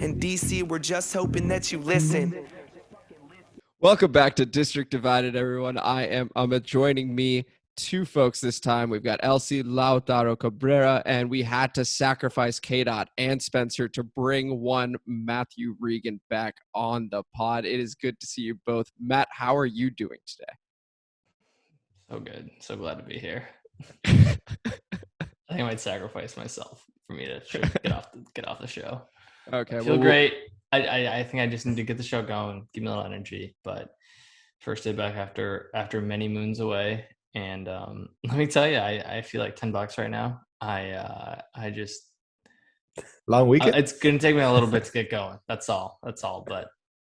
In DC, we're just hoping that you listen. Welcome back to District Divided, everyone. I am Amit. Joining me, two folks this time. We've got Elsie Lautaro Cabrera, and we had to sacrifice K-Dot and Spencer to bring one Matthew Regan back on the pod. It is good to see you both. Matt, how are you doing today? So good. So glad to be here. I think I might sacrifice myself for me to get off the show. Okay. I feel great. I think I just need to get the show going, give me a little energy. But first day back after many moons away, and let me tell you, I feel like $10 right now. I just long weekend. It's gonna take me a little bit to get going. That's all. But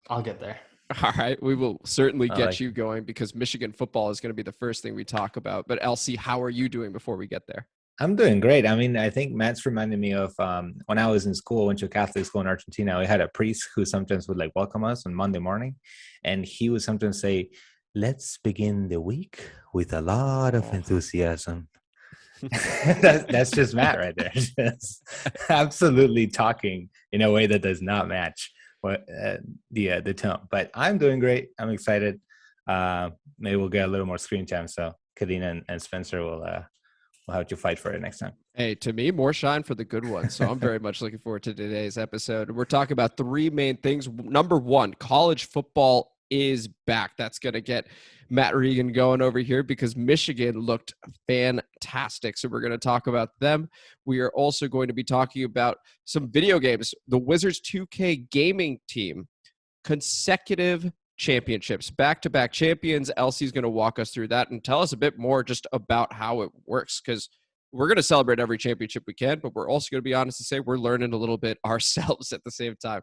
I'll get there. All right, we will certainly get you going because Michigan football is going to be the first thing we talk about. But Elsie, how are you doing before we get there? I'm doing great. I mean, I think Matt's reminded me of when I was in school, went to a Catholic school in Argentina. We had a priest who sometimes would welcome us on Monday morning. And he would sometimes say, "Let's begin the week with a lot of enthusiasm." that's just Matt right there. Just absolutely talking in a way that does not match the tone. But I'm doing great. I'm excited. Maybe we'll get a little more screen time. So Kadina and Spencer will have to fight for it next time. Hey, to me, more shine for the good ones. So I'm very much looking forward to today's episode. We're talking about three main things. Number one, college football is back. That's going to get Matt Regan going over here because Michigan looked fantastic. So we're going to talk about them. We are also going to be talking about some video games. The Wizards 2K gaming team, consecutive championships, back-to-back champions. Elsie's going to walk us through that and tell us a bit more just about how it works, because we're going to celebrate every championship we can, but we're also going to be honest to say we're learning a little bit ourselves at the same time.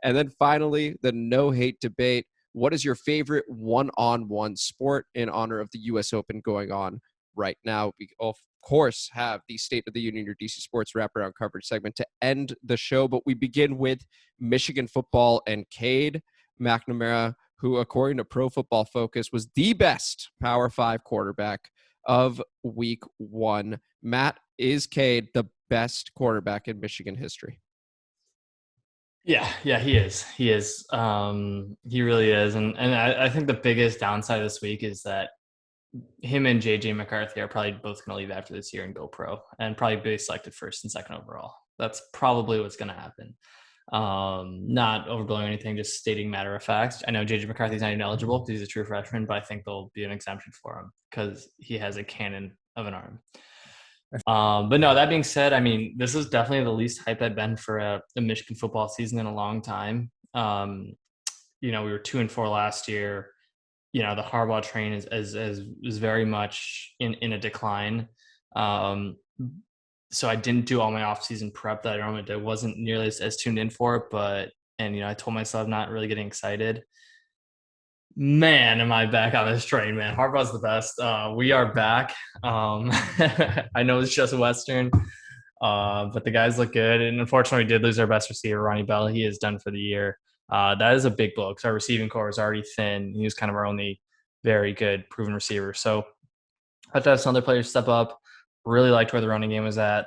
And then finally, the no-hate debate. What is your favorite one-on-one sport in honor of the U.S. Open going on right now? We, of course, have the State of the Union, your DC Sports wraparound coverage segment to end the show, but we begin with Michigan football and Cade McNamara, who, according to Pro Football Focus, was the best Power 5 quarterback of week one. Matt, is Cade the best quarterback in Michigan history? Yeah, he is. He is. He really is. And I think the biggest downside this week is that him and JJ McCarthy are probably both going to leave after this year and go pro and probably be selected first and second overall. That's probably what's going to happen. Not overblowing anything, just stating matter of fact. I know JJ McCarthy's not even eligible because he's a true freshman, but I think there'll be an exemption for him because he has a cannon of an arm. But no, that being said, I mean, this is definitely the least hype I've been for a Michigan football season in a long time. We were 2-4 last year. The Harbaugh train is very much in a decline. So I didn't do all my off-season prep that I normally did. I wasn't nearly as tuned in for it, I told myself not really getting excited. Man, am I back on this train, man. Harbaugh's the best. We are back. I know it's just Western, but the guys look good. And unfortunately, we did lose our best receiver, Ronnie Bell. He is done for the year. That is a big blow because our receiving core is already thin. He was kind of our only very good proven receiver. So I had to have some other players step up. Really liked where the running game was at.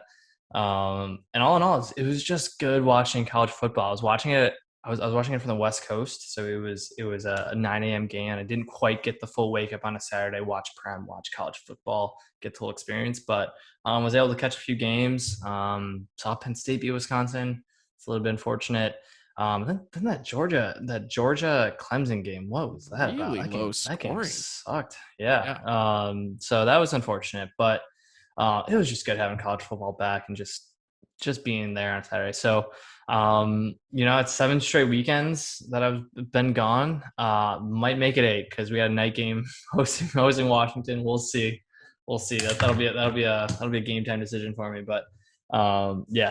And all in all, it was just good watching college football. I was watching it from the West Coast, so it was a 9 a.m. game. I didn't quite get the full wake up on a Saturday, watch Prem, watch college football, get the whole experience, but was able to catch a few games. Saw Penn State beat Wisconsin. It's a little bit unfortunate. Then that Georgia Clemson game, what was that really about? Low That game scoring. sucked. Yeah. So that was unfortunate, but it was just good having college football back and just being there on Saturday. So, it's 7 straight weekends that I've been gone. Might make it 8 because we had a night game hosting Washington. We'll see. That'll be a game time decision for me. But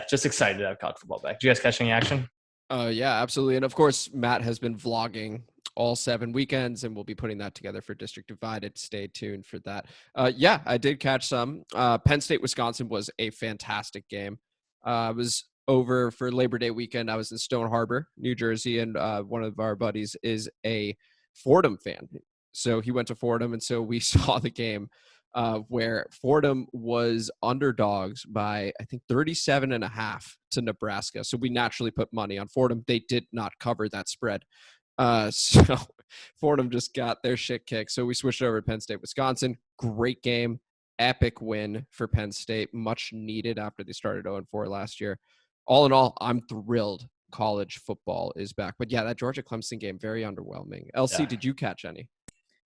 just excited to have college football back. Did you guys catch any action? Yeah, absolutely. And of course, Matt has been vlogging all 7 weekends, and we'll be putting that together for District Divided. Stay tuned for that. I did catch some. Penn State, Wisconsin was a fantastic game. I was over for Labor Day weekend. I was in Stone Harbor, New Jersey, and one of our buddies is a Fordham fan. So he went to Fordham, and so we saw the game where Fordham was underdogs by, I think, 37.5 to Nebraska. So we naturally put money on Fordham. They did not cover that spread. So Fordham just got their shit kicked. So we switched over to Penn State, Wisconsin. Great game. Epic win for Penn State. Much needed after they started 0-4 last year. All in all, I'm thrilled college football is back. But yeah, that Georgia Clemson game, very underwhelming. LC, did you catch any?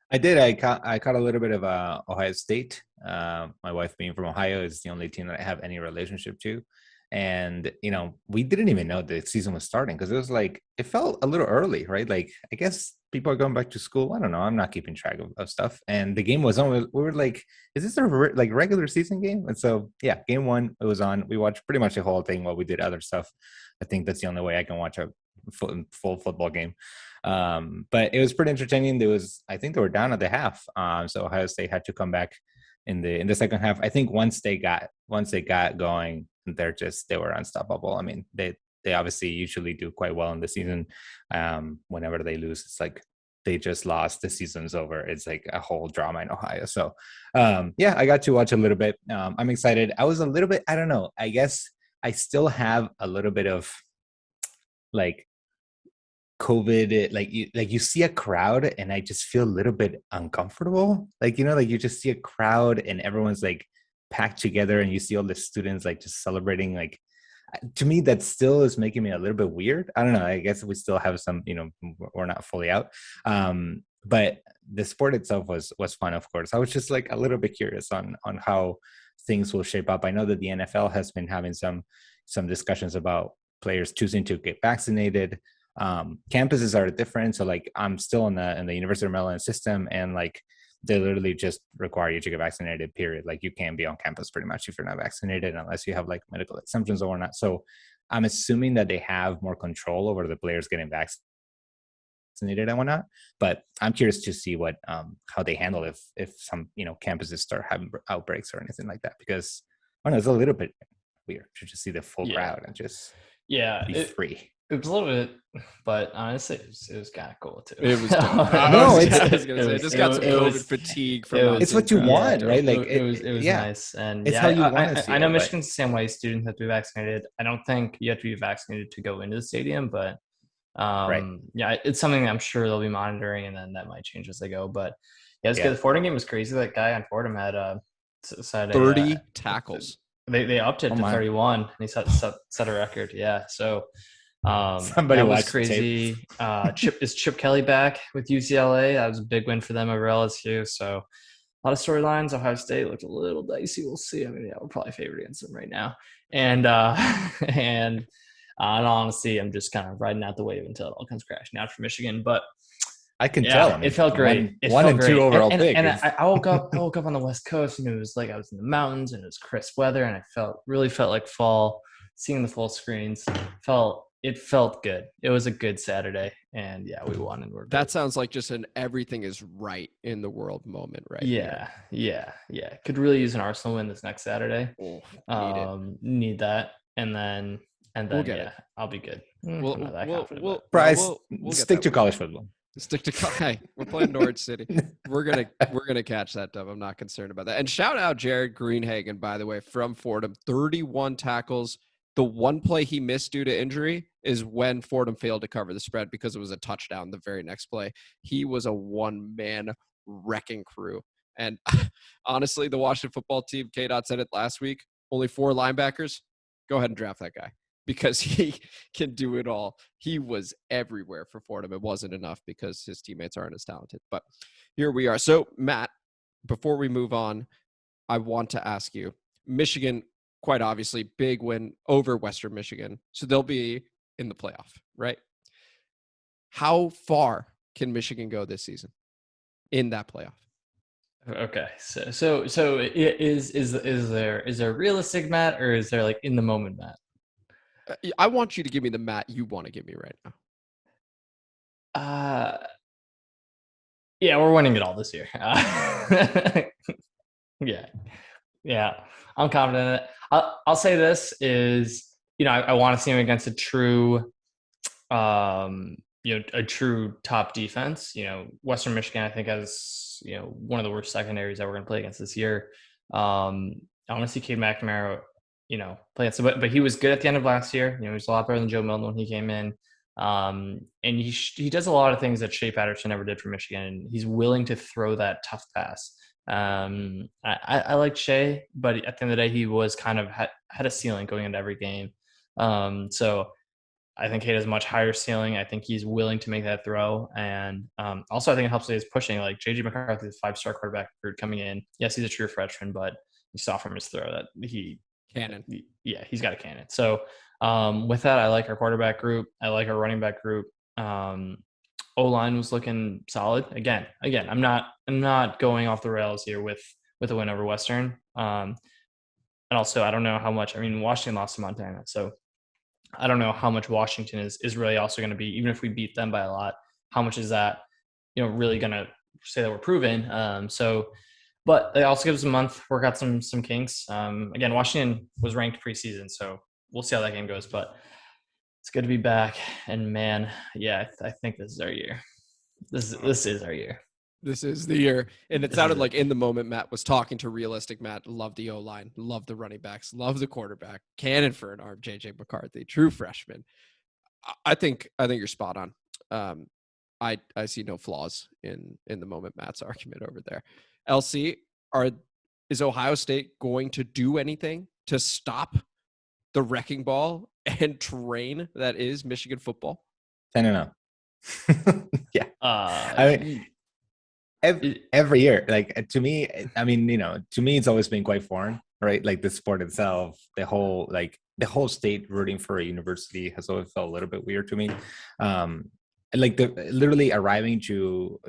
I did. I caught a little bit of Ohio State. My wife being from Ohio is the only team that I have any relationship to. And, we didn't even know the season was starting because it was like, it felt a little early, right? Like, I guess people are going back to school. I don't know. I'm not keeping track of stuff. And the game was on. We were like, is this a regular season game? And so, yeah, game one, it was on. We watched pretty much the whole thing while we did other stuff. I think that's the only way I can watch a full football game. But it was pretty entertaining. I think they were down at the half. So Ohio State had to come back in the second half. I think once they got going, they were unstoppable. I mean, they obviously usually do quite well in the season. Whenever they lose, it's like they just lost, the season's over. It's like a whole drama in Ohio. So yeah, I got to watch a little bit. I'm excited. I was a little bit, I don't know, I guess I still have a little bit of like COVID, like you see a crowd and I just feel a little bit uncomfortable. Like, like you just see a crowd and everyone's like packed together and you see all the students like just celebrating. Like, to me, that still is making me a little bit weird. I don't know. I guess we still have some, we're not fully out. But the sport itself was fun, of course. I was just like a little bit curious on how things will shape up. I know that the NFL has been having some discussions about players choosing to get vaccinated. Campuses are different. So like I'm still in the University of Maryland system, and like they literally just require you to get vaccinated, period. Like you can't be on campus pretty much if you're not vaccinated unless you have like medical exemptions or not. So I'm assuming that they have more control over the players getting vaccinated and whatnot. But I'm curious to see what how they handle if some campuses start having outbreaks or anything like that, because I don't know, it's a little bit weird to just see the full crowd and just be free. It was a little bit, but honestly, it was kind of cool too. It was. I just got some COVID fatigue from. It's what you want, right? Like it was nice, and it's how you want to see. I know Michigan's the same way. Students have to be vaccinated. I don't think you have to be vaccinated to go into the stadium, but yeah, it's something I'm sure they'll be monitoring, and then that might change as they go. But yeah, it's good. The Fordham game was crazy. That guy on Fordham had 30 tackles. They upped it to 31, and he set a record. Yeah, so. Somebody that was crazy. Chip Kelly back with UCLA? That was a big win for them over LSU. So a lot of storylines. Ohio State looked a little dicey. We'll see. I mean, yeah, we're probably favored against them right now. And in all honesty, I'm just kind of riding out the wave until it all comes crashing out for Michigan. But I can tell. I mean, it felt great. One and two overall pick. And I woke up on the West Coast, and it was like I was in the mountains, and it was crisp weather, and I really felt like fall. Seeing the full screens it felt good. It was a good Saturday, and yeah, we won, and we're good. That sounds like just an everything is right in the world moment, right? Yeah. Could really use an Arsenal win this next Saturday. Need that, and then we'll get it. I'll be good. We'll stick to college football. Hey, we're playing Norwich City. We're gonna catch that dub. I'm not concerned about that. And shout out Jared Greenhagen, by the way, from Fordham. 31 tackles. The one play he missed due to injury is when Fordham failed to cover the spread because it was a touchdown the very next play. He was a one-man wrecking crew. And honestly, the Washington football team, K-Dot said it last week, only 4 linebackers. Go ahead and draft that guy because he can do it all. He was everywhere for Fordham. It wasn't enough because his teammates aren't as talented. But here we are. So, Matt, before we move on, I want to ask you, Michigan, quite obviously, big win over Western Michigan. So they'll be in the playoff, right? How far can Michigan go this season in that playoff? Okay. So is there realistic Matt, or is there like in the moment Matt? I want you to give me the Matt you want to give me right now. Yeah, we're winning it all this year. Yeah. I'm confident in it. I'll say this is, I want to see him against a true a true top defense. Western Michigan, I think, has, one of the worst secondaries that we're going to play against this year. I want to see Cade McNamara, play it. So, but he was good at the end of last year. He was a lot better than Joe Milton when he came in. And he does a lot of things that Shea Patterson never did for Michigan. He's willing to throw that tough pass. I like Shea, but at the end of the day, he was kind of had a ceiling going into every game. So I think Cade has a much higher ceiling. I think he's willing to make that throw. And also, I think it helps that he's pushing. Like J.J. McCarthy, the 5-star quarterback recruit coming in. Yes, he's a true freshman, but you saw from his throw that Cannon. He's got a cannon. So with that, I like our quarterback group. I like our running back group. O-line was looking solid. Again, I'm not going off the rails here with a win over Western. And also, I don't know how much. I mean, Washington lost to Montana, so I don't know how much Washington is really also going to be. Even if we beat them by a lot, how much is that really going to say that we're proven? But it also gives us a month, work out some kinks. Again, Washington was ranked preseason, so we'll see how that game goes. But it's good to be back. And man, yeah, I think this is our year. This is our year. This is the year. And it sounded like in the moment Matt was talking to realistic Matt. Love the O-line, love the running backs, love the quarterback. Cannon for an arm, J.J. McCarthy, true freshman. I think you're spot on. I see no flaws in the moment Matt's argument over there. LC, is Ohio State going to do anything to stop the wrecking ball and train that is Michigan football? 10-0. Yeah. I mean, every year, like to me, it's always been quite foreign, right? Like the sport itself, the whole state rooting for a university has always felt a little bit weird to me. Like literally arriving to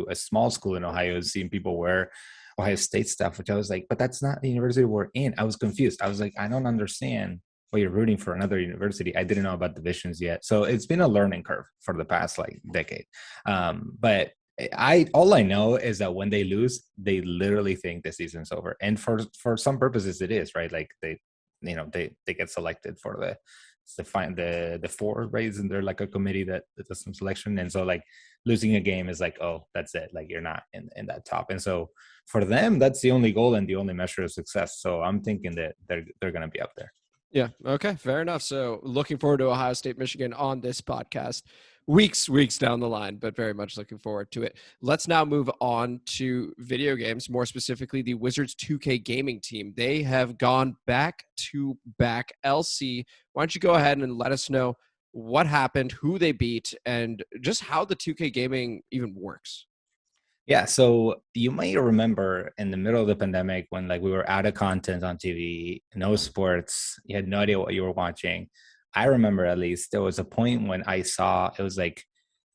a small school in Ohio, seeing people wear Ohio State stuff, which I was like, but that's not the university we're in. I was confused. I was like, I don't understand why you're rooting for another university. I didn't know about divisions yet. So it's been a learning curve for the past decade. But all I know is that when they lose, they literally think the season's over. And for some purposes it is, right? Like they get selected for the four, right? Isn't there like a committee that does some selection? And so like losing a game is like, oh, that's it. Like you're not in that top. And so for them, that's the only goal and the only measure of success. So I'm thinking that they're going to be up there. Yeah. Okay. Fair enough. So looking forward to Ohio State, Michigan on this podcast weeks down the line, but very much looking forward to it. Let's now move on to video games, more specifically the Wizards 2K gaming team. They have gone back to back. LC, why don't you go ahead and let us know what happened, who they beat, and just how the 2K gaming even works. Yeah, so you might remember in the middle of the pandemic when like we were out of content on TV, no sports, you had no idea what you were watching. I remember at least there was a point when I saw it was like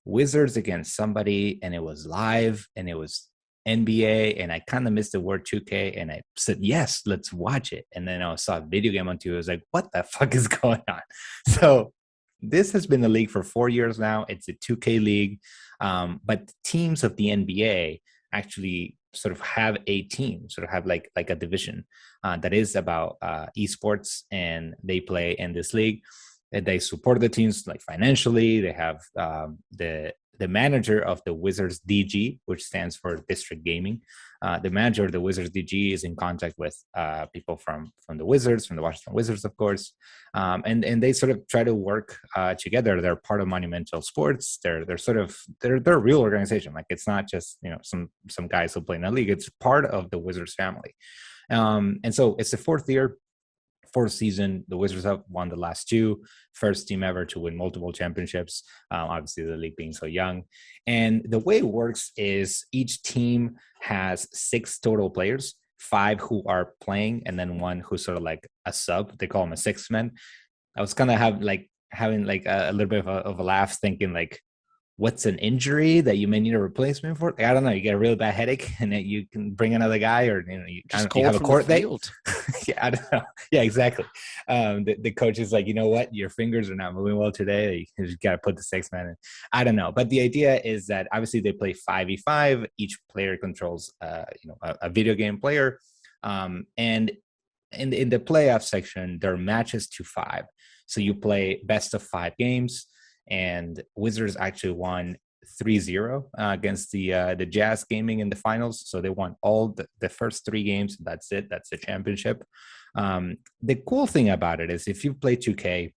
Wizards against somebody and it was live and it was NBA and I kind of missed the word 2K and I said, yes, let's watch it. And then I saw a video game on TV. I was like, what the fuck is going on? So this has been the league for 4 years now. It's a 2K league. But teams of the NBA actually sort of have a team, sort of have like a division that is about esports, and they play in this league. And they support the teams like financially. They have the manager of the Wizards DG, which stands for District Gaming. The manager of the Wizards DG is in contact with people from the Wizards, from the Washington Wizards, of course, and they sort of try to work together. They're part of Monumental Sports. They're a real organization. Like it's not just some guys who play in a league. It's part of the Wizards family, and so it's the fourth season. The Wizards have won the last two. First team ever to win multiple championships. Obviously, the league being so young. And the way it works is each team has 6 total players, 5 who are playing, and then 1 who's sort of like a sub. They call him a 6th man. I was kind of having a little bit of a laugh, thinking like, what's an injury that you may need a replacement for? Like, I don't know. You get a really bad headache and then you can bring another guy, or you have a court date. Yeah, I don't know. Yeah, exactly. The coach is like, you know what? Your fingers are not moving well today. You just got to put the 6th man in. I don't know. But the idea is that obviously they play 5v5. Each player controls, a video game player. And in the playoff section, there are matches to 5. So you play best of 5 games. and Wizards actually won 3-0 against the Jazz Gaming in the finals. So they won all the first 3 games. That's it. That's the championship. The cool thing about it is if you play 2K,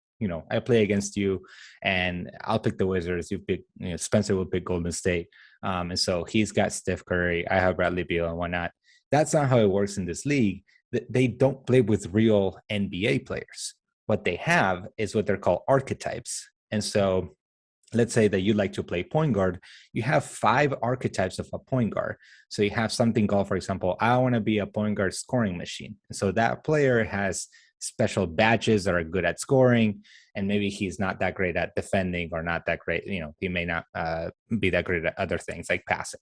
I play against you and I'll pick the Wizards. You pick, Spencer will pick Golden State. And so he's got Steph Curry. I have Bradley Beal and whatnot. That's not how it works in this league. They don't play with real NBA players. What they have is what they're called archetypes. And so let's say that you like to play point guard, you have 5 archetypes of a point guard. So you have something called, for example, I want to be a point guard scoring machine. And so that player has special badges that are good at scoring, and maybe he's not that great at defending or not that great. He may not be that great at other things like passing.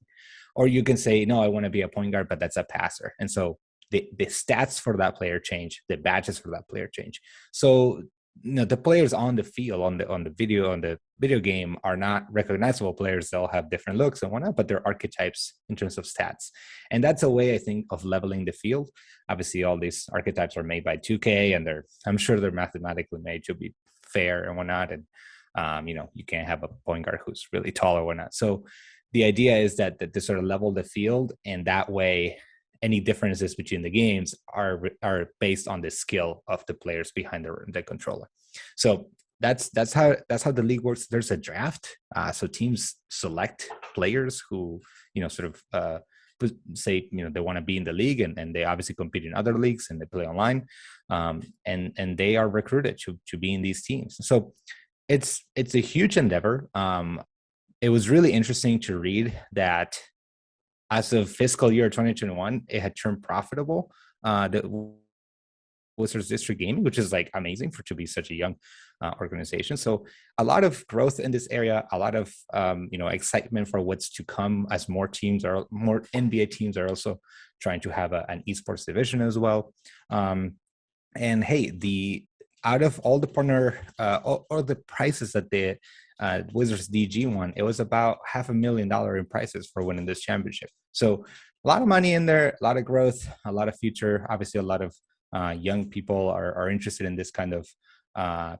Or you can say, no, I want to be a point guard, but that's a passer. And so the stats for that player change, the badges for that player change. So the players on the field, on the video game are not recognizable players. They'll have different looks and whatnot, but they're archetypes in terms of stats. And that's a way, I think, of leveling the field. Obviously, all these archetypes are made by 2K, and I'm sure they're mathematically made to be fair and whatnot. And you can't have a point guard who's really tall or whatnot. So the idea is that to sort of level the field, and that way any differences between the games are based on the skill of the players behind the controller. So that's how the league works. There's a draft, so teams select players who sort of say they want to be in the league, and they obviously compete in other leagues and they play online, and they are recruited to be in these teams. So it's a huge endeavor. It was really interesting to read that as of fiscal year 2021, it had turned profitable. The Wizards District Gaming, which is like amazing to be such a young organization. So a lot of growth in this area, a lot of excitement for what's to come as more NBA teams are also trying to have an esports division as well. And hey, out of all the partner all the prizes that the Wizards DG won, it was about $500,000 in prizes for winning this championship. So a lot of money in there, a lot of growth, a lot of future. Obviously, a lot of young people are interested in this kind of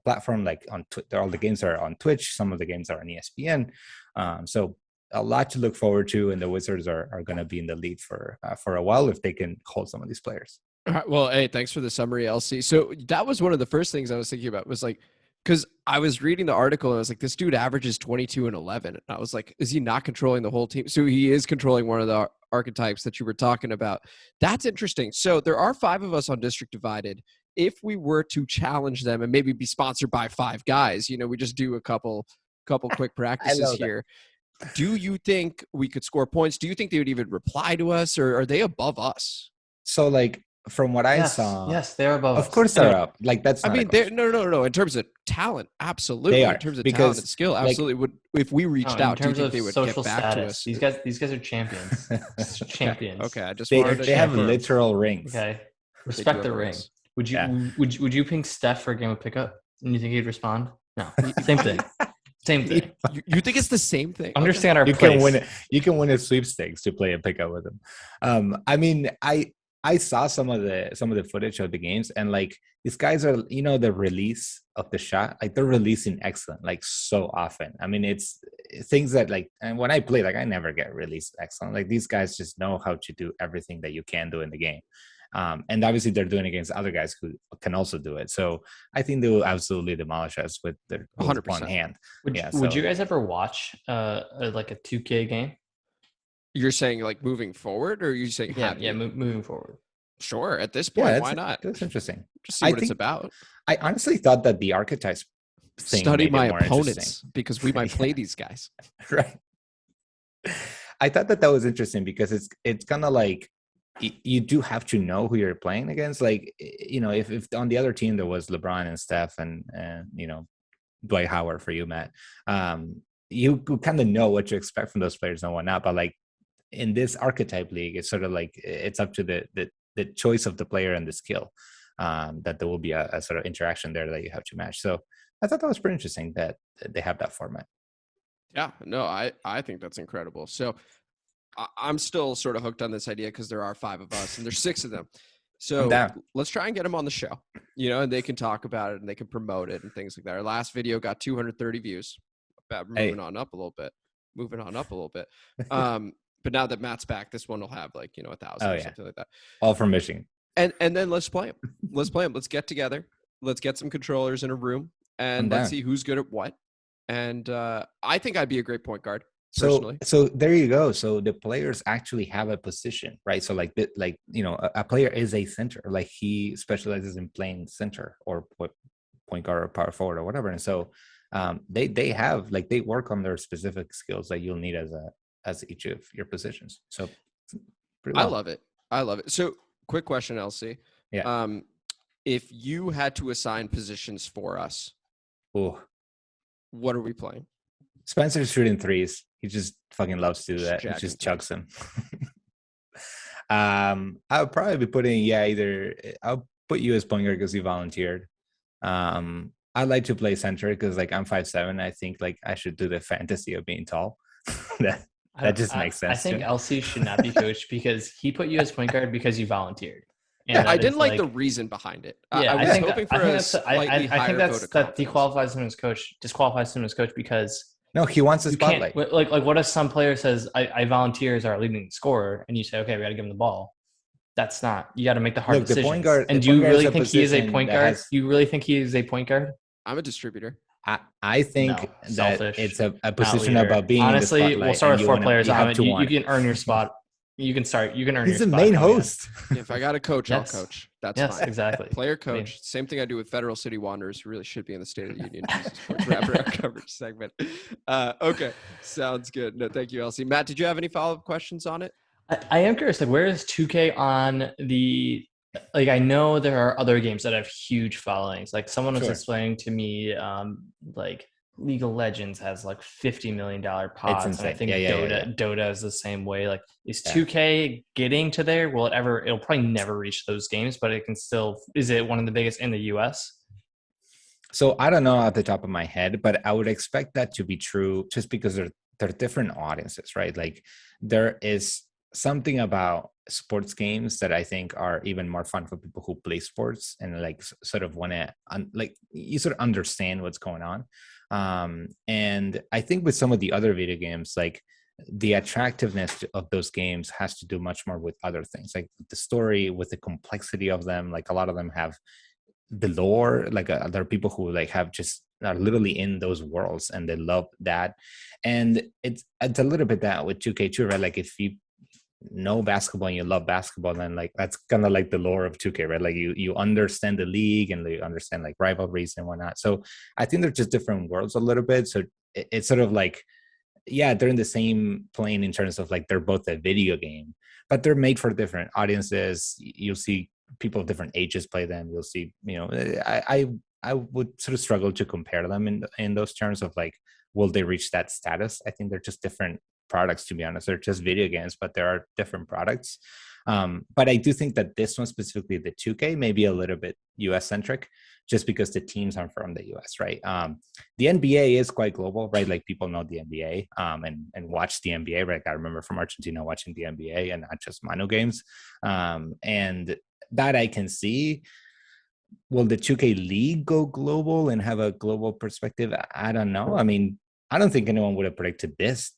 platform. Like all the games are on Twitch, some of the games are on ESPN. So a lot to look forward to, and the Wizards are going to be in the lead for a while if they can hold some of these players. All right, well, hey, thanks for the summary, LC. So that was one of the first things I was thinking about, was like, because I was reading the article and I was like, this dude averages 22 and 11. And I was like, is he not controlling the whole team? So he is controlling one of the archetypes that you were talking about. That's interesting. So there are 5 of us on District Divided. If we were to challenge them and maybe be sponsored by 5 guys, we just do a couple quick practices here. Do you think we could score points? Do you think they would even reply to us, or are they above us? So like, from what I saw, yes, they're above. Of course, they're up. Like that's. I mean, they're no. In terms of talent, absolutely. They are, in terms of talent and skill, absolutely. Would if we reached out, do you think they would get back to us? These guys are champions. Champions. Okay, I just they have literal rings. Okay, respect the ring. Would you ping Steph for a game of pickup? And you think he'd respond? No, same thing. Same thing. You think it's the same thing? Understand our you place. Can win a sweepstakes to play a pickup with him. I mean, I saw some of the footage of the games, and like these guys are, the release of the shot, like they're releasing excellent, like so often. I mean, it's things that like, and when I play, like I never get released excellent. Like these guys just know how to do everything that you can do in the game. And obviously they're doing it against other guys who can also do it. So I think they will absolutely demolish us with their 100% hand. Would you guys ever watch like a 2K game? You're saying like moving forward, or are you saying moving forward? Sure. At this point, why not? That's interesting. Just see what it's about. I honestly thought that the archetypes thing study my opponents because we might play these guys. Right. I thought that was interesting because it's kind of like you do have to know who you're playing against. Like, if on the other team there was LeBron and Steph and Dwight Howard for you, Matt, you kind of know what to expect from those players and whatnot. But like in this archetype league, it's sort of like it's up to the choice of the player and the skill, that there will be a sort of interaction there that you have to match. So I thought that was pretty interesting that they have that format. Yeah, no, I think that's incredible. So I'm still sort of hooked on this idea because there are 5 of us and there's 6 of them. So let's try and get them on the show, and they can talk about it and they can promote it and things like that. Our last video got 230 views. moving on up a little bit. But now that Matt's back, this one will have 1,000 or something like that. All from Michigan. And then let's play them. Let's get together. Let's get some controllers in a room and let's see who's good at what. And I think I'd be a great point guard. Personally. So there you go. So the players actually have a position, right? So a player is a center. Like he specializes in playing center or point guard or power forward or whatever. And so they work on their specific skills that you'll need as each of your positions. So I love it. So quick question, LC. Yeah. If you had to assign positions for us, what are we playing? Spencer's shooting threes. He just fucking loves to do that. He just chucks them. I'll probably be putting I'll put you as point guard because you volunteered. I like to play center because I'm 5'7". I think I should do the fantasy of being tall. that just makes sense. I think LC should not be coached because he put you as point guard because you volunteered. And I didn't like the reason behind it. Yeah, I was hoping for a slightly higher vote of confidence. That disqualifies him as coach because no, he wants a spotlight. Like what if some player says I volunteer as our leading scorer and you say okay we got to give him the ball. That's not. You got to make the hard decisions. The point guard, and do you really think he is a point guard? Do you really think he is a point guard? I'm a distributor. I think that it's a position about being honestly. In the we'll start with 4 players. You can earn your spot. You can start. You can earn. He's your the spot main host. If I got to coach, I'll coach. That's fine. Exactly. Player coach. Same thing I do with Federal City Wanderers, who really should be in the State of the Union wrap coverage segment. Okay, sounds good. No, thank you, Elsie. Matt, did you have any follow-up questions on it? I am curious. Where is 2K on the? I know there are other games that have huge followings. Someone was explaining to me, League of Legends has $50 million pods, and I think Dota is the same way. Is 2K getting to there? Will it ever? It'll probably never reach those games, but it can still. Is it one of the biggest in the US? So I don't know at the top of my head, but I would expect that to be true, just because they're different audiences, right? There is something about sports games that I think are even more fun for people who play sports and sort of want to you sort of understand what's going on. And I think with some of the other video games, the attractiveness of those games has to do much more with other things, the story, with the complexity of them. A lot of them have the lore. There are people who have just are literally in those worlds and they love that. And it's a little bit that with 2K too, right? If you know basketball and you love basketball, then that's kind of the lore of 2K, right? You understand the league and you understand rivalries and whatnot. So I think they're just different worlds a little bit. So it's sort of they're in the same plane in terms of they're both a video game, but they're made for different audiences. You'll see people of different ages play them. You'll see, I would sort of struggle to compare them in those terms of will they reach that status? I think they're just different products, to be honest. They're just video games, but there are different products. But I do think that this one specifically, the 2K, may be a little bit US centric, just because the teams are from the US, right? The NBA is quite global, right? People know the NBA and watch the NBA, right? I remember from Argentina watching the NBA and not just Manu games. And that I can see. Will the 2K league go global and have a global perspective? I don't know. I mean, I don't think anyone would have predicted this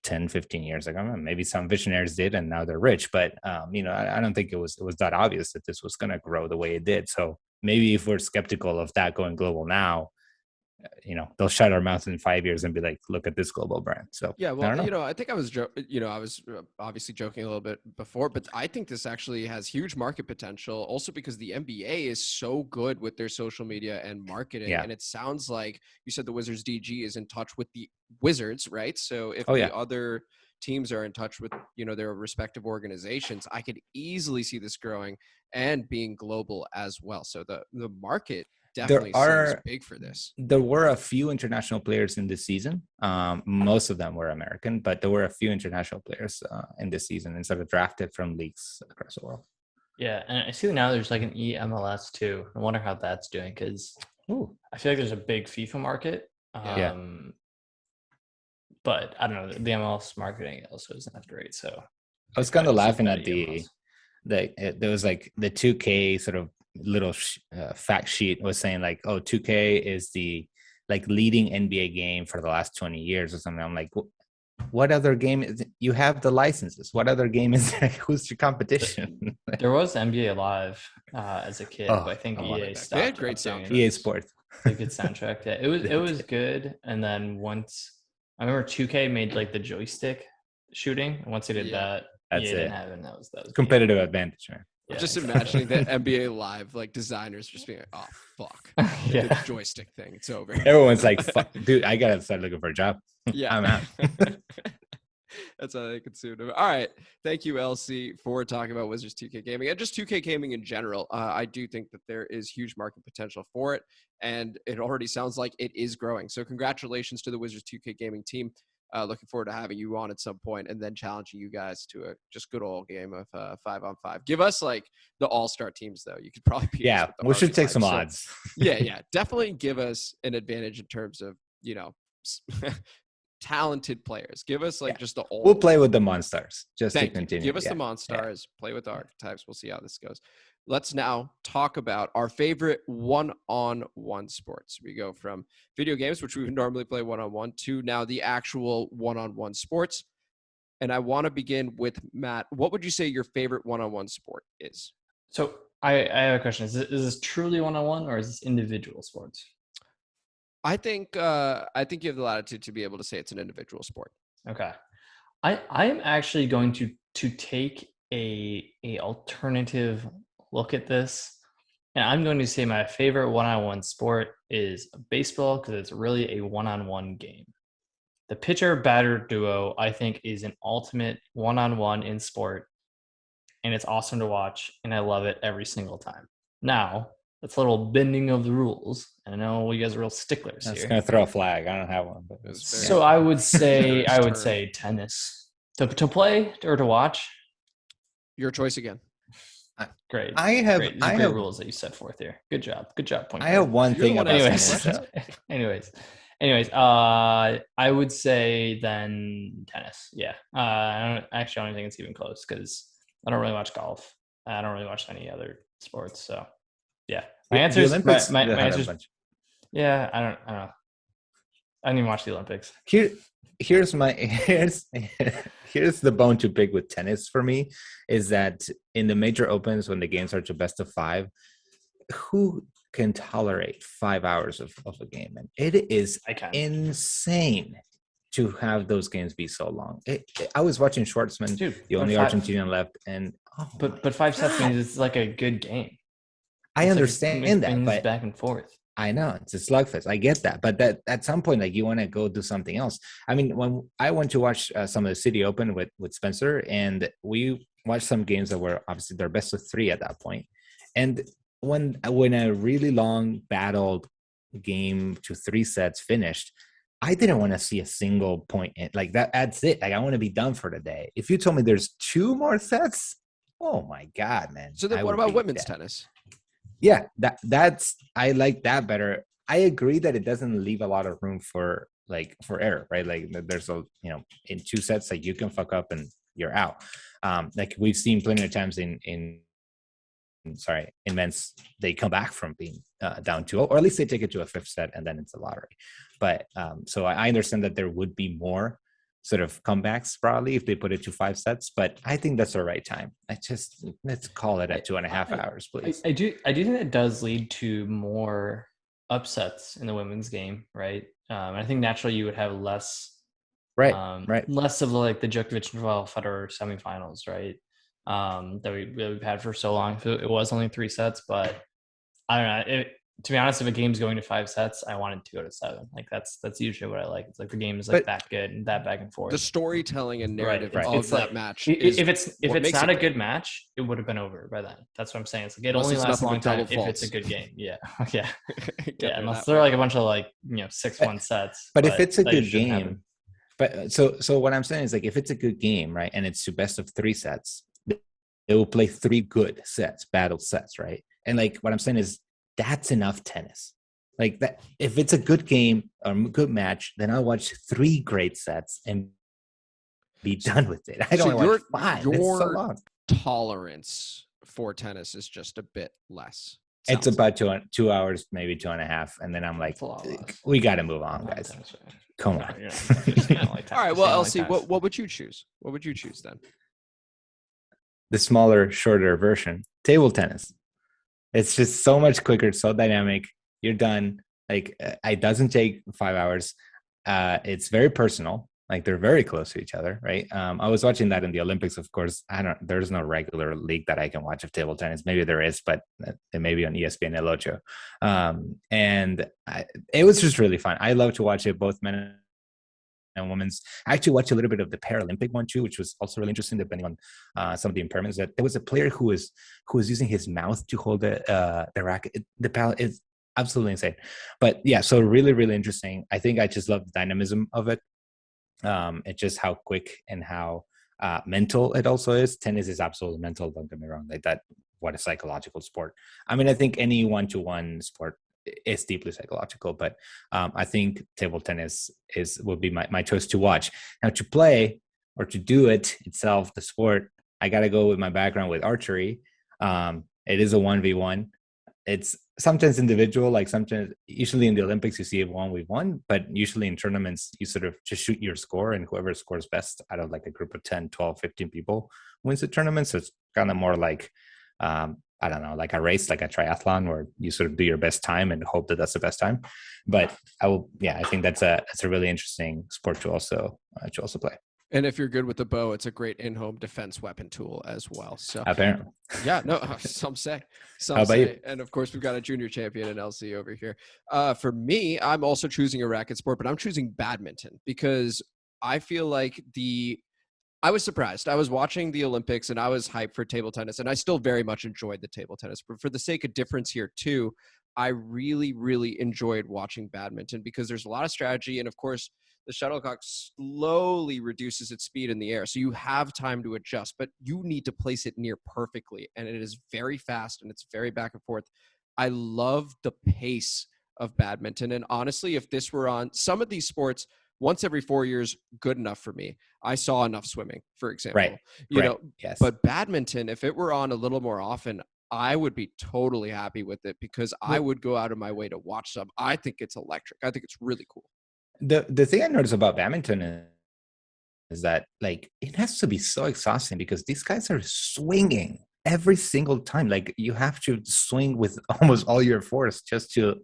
10, 15 years ago. Maybe some visionaries did and now they're rich, but I don't think it was that obvious that this was going to grow the way it did. So maybe if we're skeptical of that going global now, they'll shut our mouths in 5 years and be like, look at this global brand. So yeah, well, I think I was obviously joking a little bit before, but I think this actually has huge market potential also because the NBA is so good with their social media and marketing. Yeah. And it sounds like you said the Wizards DG is in touch with the Wizards, right? So if the other teams are in touch with, their respective organizations, I could easily see this growing and being global as well. So the market definitely seems big for this. There were a few international players in this season. Most of them were American, but there were a few international players in this season and sort of drafted from leagues across the world. Yeah, and I see now there's an EMLS too. I wonder how that's doing because I feel like there's a big FIFA market. But I don't know. The MLS marketing also isn't that great. So I was kind of laughing at there was the 2K sort of little fact sheet was saying 2K is the like leading NBA game for the last 20 years or something. I'm like, what other game is you have the licenses? What other game is there? Who's your competition? There was NBA Live as a kid, Oh, but I think I wanted EA that. stopped. They had great doing it. soundtracks. EA Sports. It's a good soundtrack. Yeah, it was good. And then once I remember 2K made like the joystick shooting, and once they did that, That's EA it. didn't have it. And that was Competitive advantage, man. Yeah, Just exactly. imagining the NBA Live like designers just being like, "Oh fuck, Yeah. the joystick thing, it's over." Everyone's like, fuck, dude, I gotta start looking for a job. Yeah, I'm out. That's how they consumed it. All right, thank you, LC, for talking about Wizards 2K gaming and just 2K gaming in general. I do think that there is huge market potential for it, and it already sounds like it is growing. So congratulations to the Wizards 2K gaming team. Looking forward to having you on at some point and then challenging you guys to a just good old game of 5-on-5. Give us like the all-star teams though. You could probably beat us with the we should take archetypes. some So, odds. yeah, definitely give us an advantage in terms of talented players. Give us like just the old. We'll play with the Monstars just to Thank you. continue. Give us the Monstars. Play with the archetypes. We'll see how this goes. Let's now talk about our favorite one-on-one sports. We go from video games, which we would normally play one-on-one, to now the actual one-on-one sports. And I want to begin with Matt. What would you say your favorite one-on-one sport is? So I have a question. Is this truly one-on-one or is this individual sports? I think you have the latitude to be able to say it's an individual sport. Okay. I am actually going to take a alternative look at this. And I'm going to say my favorite one-on-one sport is baseball because it's really a one-on-one game. The pitcher-batter duo, I think, is an ultimate one-on-one in sport. And it's awesome to watch, and I love it every single time. Now, that's a little bending of the rules. I know you guys are real sticklers I was here. gonna throw a flag. I don't have one. But So I would say tennis. To play or to watch. Your choice again. Great. I have Great. These I are great have rules that you set forth here. Good job. Good job. Point I have guard. one You're the thing one about asking tennis. Anyways. I would say then tennis. Yeah. I don't think it's even close because I don't really watch golf. I don't really watch any other sports. So yeah. My answer is my answer is yeah. I don't know. I didn't even watch the Olympics. Here's the bone to pick with tennis for me is that in the major opens when the games are to best of 5, who can tolerate 5 hours of a game? And it is insane to have those games be so long. I was watching Schwartzman, the only Argentinian left, and but 5 sets means it's like a good game. I understand that, but back and forth. I know it's a slugfest. I get that, but that at some point, like you want to go do something else. I mean, when I went to watch some of the City Open with Spencer, and we watched some games that were obviously their best of 3 at that point. And when a really long battled game to 3 sets finished, I didn't want to see a single point in like that. That's it. Like I want to be done for the day. If you told me there's 2 more sets, oh my God, man. So then what about women's tennis? Yeah, that's I like that better. I agree that it doesn't leave a lot of room for error, right? Like there's in 2 sets that you can fuck up and you're out. Like we've seen plenty of times in men's, they come back from being down 2-0, or at least they take it to a 5th set and then it's a lottery. But so I understand that there would be more sort of comebacks probably if they put it to 5 sets, but I think that's the right time. Let's call it at 2.5 hours, please. I do think it does lead to more upsets in the women's game, right? I think naturally you would have less, less of like the Djokovic and Federer semifinals, right? That we've had for so long. It was only 3 sets, but I don't know. To be honest, if a game's going to 5 sets, I want it to go to 7. Like that's usually what I like. It's like the game is like that good and that back and forth. The storytelling and narrative of it's that like, match. If it's not a good match, it would have been over by then. That's what I'm saying. It's like it only lasts a long time if it's a good game. Yeah, yeah, yeah. Unless they're like a bunch of 6-1 sets. But if it's a good game, but so what I'm saying is like if it's a good game, right, and it's to best of 3 sets, they will play 3 good sets, battle sets, right? And like what I'm saying is, that's enough tennis. Like that, if it's a good game or a good match, then I'll watch 3 great sets and be done with it. I don't want 5. It's so long. Tolerance for tennis is just a bit less. It's Sounds about 2 hours, maybe 2.5, and then I'm like, That's a lot less. we got to move on, guys. Come on. You're saying like all right. you're Well, saying Elsie, like what would you choose? What would you choose then? The smaller, shorter version, table tennis. It's just so much quicker, so dynamic. You're done. Like it doesn't take 5 hours. It's very personal. Like they're very close to each other, right? I was watching that in the Olympics. Of course, there's no regular league that I can watch of table tennis. Maybe there is, but it may be on ESPN El Ocho. It was just really fun. I love to watch it, both men and women's. I actually watched a little bit of the Paralympic one too, which was also really interesting, depending on some of the impairments. That there was a player who was using his mouth to hold the racket. The pal is absolutely insane. But yeah, so really, really interesting. I think I just love the dynamism of it. It's just how quick and how mental it also is. Tennis is absolutely mental. Don't get me wrong. Like that, what a psychological sport. I mean, I think any one-to-one sport is deeply psychological, but I think table tennis would be my choice to watch. Now, to play or to do it itself, the sport, I got to go with my background with archery. It is a 1v1. It's sometimes individual, like sometimes, usually in the Olympics, you see it 1v1, but usually in tournaments, you sort of just shoot your score, and whoever scores best out of like a group of 10, 12, 15 people wins the tournament. So it's kind of more like, I don't know, like a race, like a triathlon, where you sort of do your best time and hope that that's the best time. But I think that's a really interesting sport to also play. And if you're good with the bow, it's a great in-home defense weapon tool as well. So apparently, yeah, no, some say. How about you? And of course, we've got a junior champion in LC over here. For me, I'm also choosing a racket sport, but I'm choosing badminton because I feel like I was surprised. I was watching the Olympics and I was hyped for table tennis, and I still very much enjoyed the table tennis. But for the sake of difference here too, I really, really enjoyed watching badminton because there's a lot of strategy, and of course, the shuttlecock slowly reduces its speed in the air. So you have time to adjust, but you need to place it near perfectly. And it is very fast and it's very back and forth. I love the pace of badminton. And honestly, if this were on some of these sports, once every 4 years, good enough for me. I saw enough swimming, for example. Right. You know, yes. But badminton, if it were on a little more often, I would be totally happy with it because I would go out of my way to watch some. I think it's electric. I think it's really cool. The thing I noticed about badminton is that like it has to be so exhausting because these guys are swinging every single time. Like you have to swing with almost all your force just to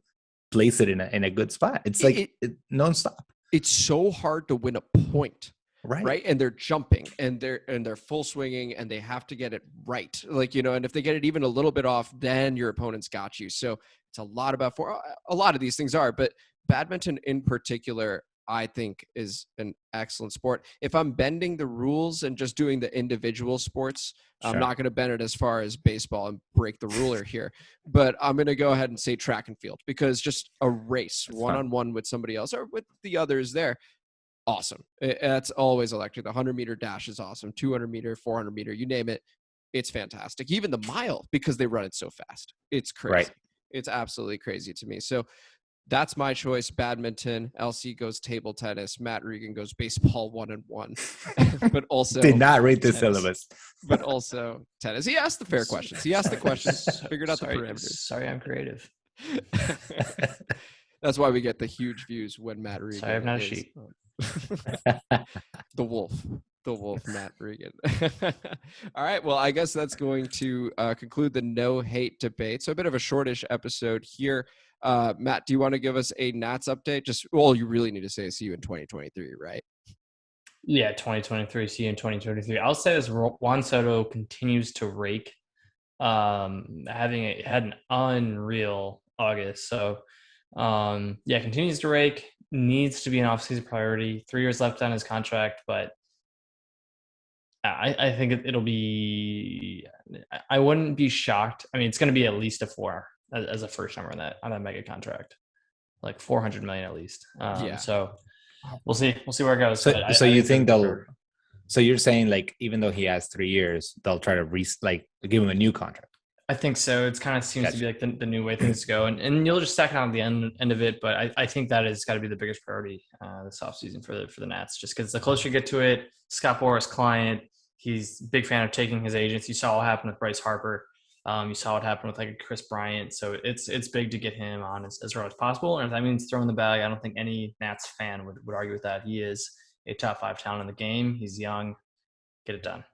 place it in a good spot. It's like nonstop. It's so hard to win a point. Right. And they're jumping and they're full swinging and they have to get it right. Like, you know, and if they get it even a little bit off, then your opponent's got you. So it's a lot about a lot of these things are, but badminton in particular, I think is an excellent sport. If I'm bending the rules and just doing the individual sports, sure. I'm not going to bend it as far as baseball and break the ruler here, but I'm going to go ahead and say track and field because just a race one-on-one with somebody else or with the others there. Awesome. That's always electric. The 100-meter dash is awesome. 200-meter, 400-meter, you name it. It's fantastic. Even the mile, because they run it so fast. It's crazy. Right. It's absolutely crazy to me. So that's my choice. Badminton. LC goes table tennis. Matt Regan goes baseball 1-1. But also did not read the syllabus. But also tennis. He asked the fair questions. He asked the questions. Figured out the parameters. Sorry, I'm creative. That's why we get the huge views when Matt Regan. Sorry, I'm not a sheep. The wolf, Matt Regan. All right. Well, I guess that's going to conclude the no hate debate. So a bit of a shortish episode here. Matt, do you want to give us a Nats update? You really need to say see you in 2023, right? Yeah, 2023. See you in 2023. I'll say this: Juan Soto continues to rake, had an unreal August. So, continues to rake. Needs to be an off-season priority. 3 years left on his contract, but I think it'll be. I wouldn't be shocked. I mean, it's going to be at least a 4 as a first number on that mega contract, like $400 million at least. So we'll see. We'll see where it goes. So you think they'll? So you're saying like even though he has 3 years, they'll try to give him a new contract. I think so. It kind of seems to be like the new way things go, and you'll just stack it on the end of it. But I think that has got to be the biggest priority this offseason for the Nats, just because the closer you get to it. Scott Boras, client, he's a big fan of taking his agents. You saw what happened with Bryce Harper. You saw what happened with like Chris Bryant. So it's big to get him on as early as possible. And if that means throwing the bag, I don't think any Nats fan would argue with that. He is a top 5 talent in the game. He's young. Get it done.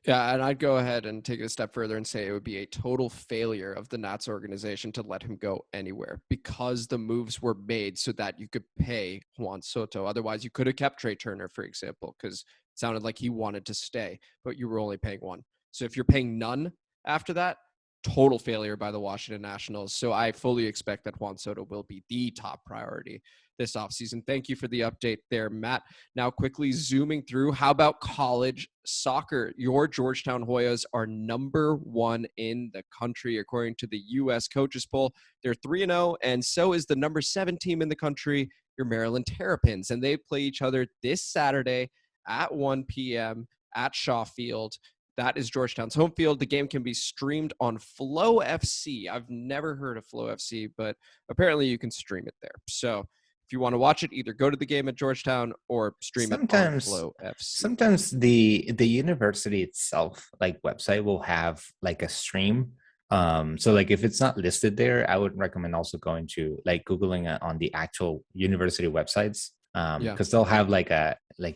Yeah, and I'd go ahead and take it a step further and say it would be a total failure of the Nats organization to let him go anywhere because the moves were made so that you could pay Juan Soto. Otherwise, you could have kept Trey Turner, for example, because it sounded like he wanted to stay, but you were only paying one. So if you're paying none after that, total failure by the Washington Nationals. So I fully expect that Juan Soto will be the top priority this offseason. Thank you for the update there, Matt. Now quickly zooming through, how about college soccer? Your Georgetown Hoyas are number 1 in the country, according to the U.S. Coaches Poll. They're 3-0, and so is the number 7 team in the country, your Maryland Terrapins. And they play each other this Saturday at 1 p.m. at Shaw Field. That is Georgetown's home field. The game can be streamed on Flow FC. I've never heard of Flow FC, but apparently you can stream it there. So if you want to watch it, either go to the game at Georgetown or stream it on Flow FC. Sometimes the university itself, like website, will have like a stream. So like if it's not listed there, I would recommend also going to like Googling on the actual university websites. Because they'll have like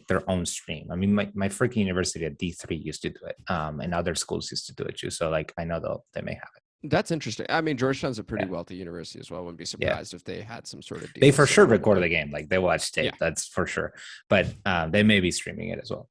their own stream. I mean, my freaking university at D3 used to do it, and other schools used to do it too. So like I know they may have it. That's interesting. I mean, Georgetown's a pretty wealthy university as well. I wouldn't be surprised if they had some sort of deal. They for sure record the game. Like they watch tape. Yeah. That's for sure. But they may be streaming it as well.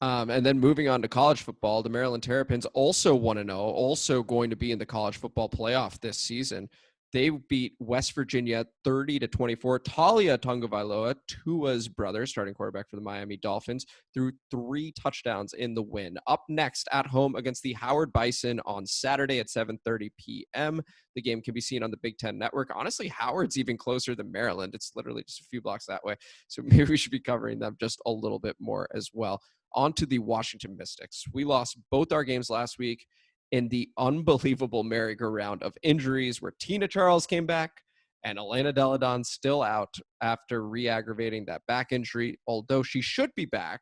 And then moving on to college football, the Maryland Terrapins also 1-0, also going to be in the college football playoff this season. They beat West Virginia 30-24. Talia Tagovailoa, Tua's brother, starting quarterback for the Miami Dolphins, threw 3 touchdowns in the win. Up next at home against the Howard Bison on Saturday at 7:30 p.m. The game can be seen on the Big Ten Network. Honestly, Howard's even closer than Maryland. It's literally just a few blocks that way. So maybe we should be covering them just a little bit more as well. On to the Washington Mystics. We lost both our games last week in the unbelievable merry-go-round of injuries where Tina Charles came back and Elena Deladon still out after re-aggravating that back injury, although she should be back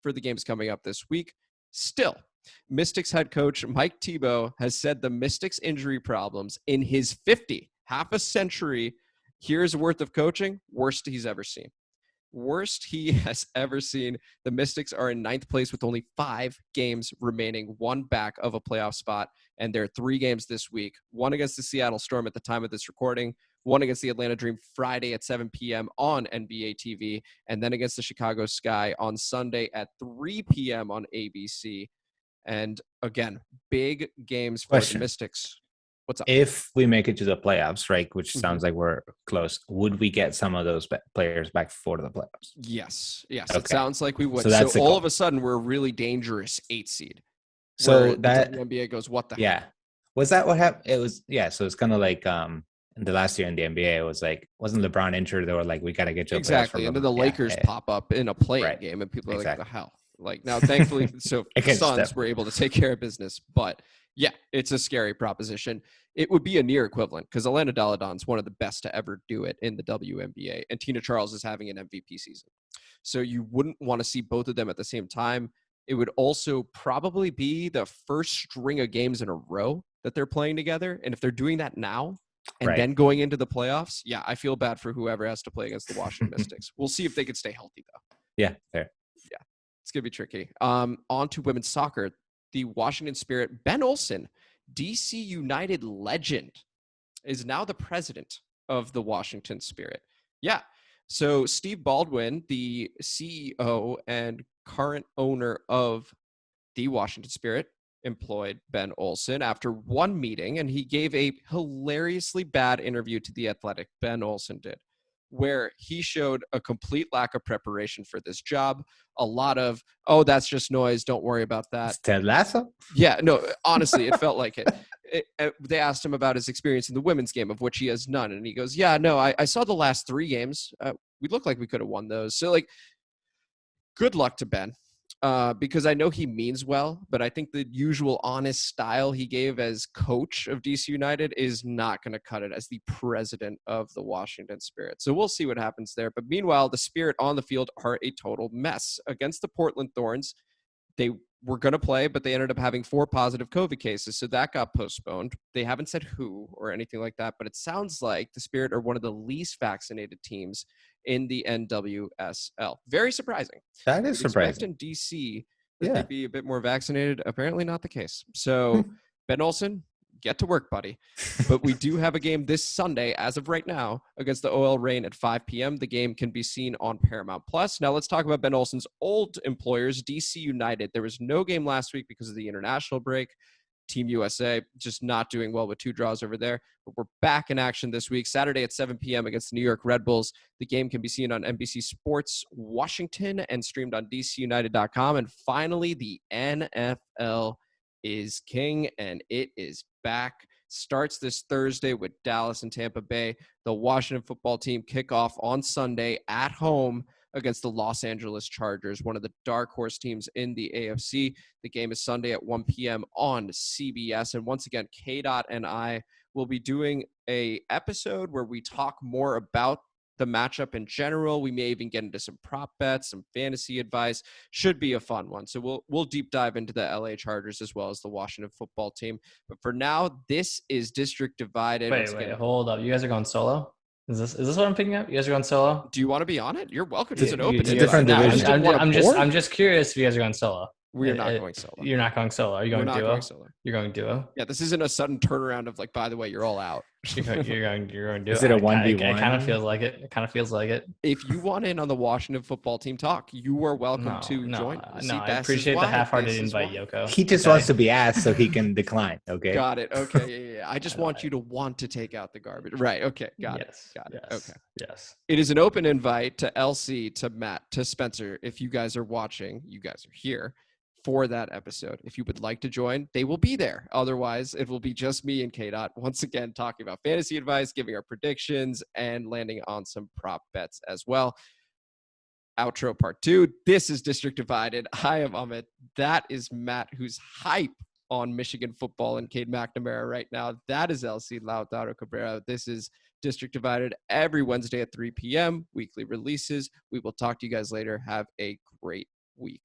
for the games coming up this week. Still, Mystics head coach Mike Tebow has said the Mystics injury problems in his half a century years worth of coaching, worst he's ever seen. Worst he has ever seen. The Mystics are in 9th place with only 5 games remaining, 1 back of a playoff spot, and there are 3 games this week. 1 against the Seattle Storm at the time of this recording, 1 against the Atlanta Dream Friday at 7 p.m. on NBA TV, and then against the Chicago Sky on Sunday at 3 p.m. on ABC. And again, big games for the Mystics. What's up? If we make it to the playoffs, right, which sounds like we're close, would we get some of those players back for the playoffs? Yes. Okay. It sounds like we would. So all of a sudden, we're a really dangerous 8 seed. So that the NBA goes, what the heck? Was that what happened? It was, so it's kind of like in the last year in the NBA, it was like, wasn't LeBron injured? They were like, we got to get you exactly. And then the Lakers pop up in a play-in game, and people are like, the hell? Like, now, thankfully, so the Suns were able to take care of business, but yeah, it's a scary proposition. It would be a near equivalent because Elena Deladon's one of the best to ever do it in the WNBA, and Tina Charles is having an MVP season. So you wouldn't want to see both of them at the same time. It would also probably be the first string of games in a row that they're playing together. And if they're doing that now and then going into the playoffs, I feel bad for whoever has to play against the Washington Mystics. We'll see if they can stay healthy, though. Yeah, fair. Yeah, it's going to be tricky. On to women's soccer. The Washington Spirit, Ben Olsen, DC United legend, is now the president of the Washington Spirit. Yeah. So Steve Baldwin, the CEO and current owner of the Washington Spirit, employed Ben Olsen after one meeting, and he gave a hilariously bad interview to The Athletic. Ben Olsen did, where he showed a complete lack of preparation for this job. A lot of, oh, that's just noise. Don't worry about that. It's Ted Lasso? Yeah, no, honestly, it felt like it. They asked him about his experience in the women's game, of which he has none. And he goes, yeah, no, I saw the last 3 games. We looked like we could have won those. So, like, good luck to Ben. Because I know he means well, but I think the usual honest style he gave as coach of DC United is not going to cut it as the president of the Washington Spirit. So we'll see what happens there. But meanwhile, the Spirit on the field are a total mess. Against the Portland Thorns, they were going to play, but they ended up having 4 positive COVID cases. So that got postponed. They haven't said who or anything like that, but it sounds like the Spirit are one of the least vaccinated teams in the NWSL. Very surprising. That is You'd expect surprising. in DC that Yeah. they'd be a bit more vaccinated. Apparently not the case. So Ben Olsen, get to work, buddy. But we do have a game this Sunday, as of right now, against the OL Reign at 5 p.m. The game can be seen on Paramount Plus. Now let's talk about Ben Olsen's old employers, DC United. There was no game last week because of the international break. Team USA just not doing well with 2 draws over there. But we're back in action this week, Saturday at 7 p.m. against the New York Red Bulls. The game can be seen on NBC Sports Washington and streamed on DCUnited.com. And finally, the NFL is king, and it is back. Starts this Thursday with Dallas and Tampa Bay. The Washington football team kick off on Sunday at home against the Los Angeles Chargers, one of the dark horse teams in the AFC. The game is Sunday at 1 p.m. on CBS. And once again, K-Dot and I will be doing a episode where we talk more about the matchup in general. We may even get into some prop bets, some fantasy advice. Should be a fun one. So we'll deep dive into the LA Chargers as well as the Washington football team. But for now, this is District Divided. Wait, hold up. You guys are going solo? Is this what I'm picking up? You guys are going solo? Do you want to be on it? You're welcome. It's an open. It's a different division. I'm just curious if you guys are going solo. We're not going solo. You're not going solo. Are you going We're not duo? going solo. You're going duo. Yeah, this isn't a sudden turnaround of like, by the way, you're all out. You're going duo. Is it a 1v1? It kind of feels like it. It kind of feels like it. If you want in on the Washington football team talk, you are welcome to join. No, I appreciate the half-hearted invite, Yoko. He just wants to be asked so he can decline. Okay. Got it. Okay. Yeah. I just want you to want to take out the garbage. Right. Okay. Got it. Okay. Yes. It is an open invite to LC, to Matt, to Spencer. If you guys are watching, you guys are here for that episode. If you would like to join, they will be there. Otherwise, it will be just me and K-Dot once again talking about fantasy advice, giving our predictions, and landing on some prop bets as well. Outro part 2. This is District Divided. I am Amit. That is Matt, who's hype on Michigan football and Cade McNamara right now. That is LC, Lautaro Cabrera. This is District Divided every Wednesday at 3 p.m. Weekly releases. We will talk to you guys later. Have a great week.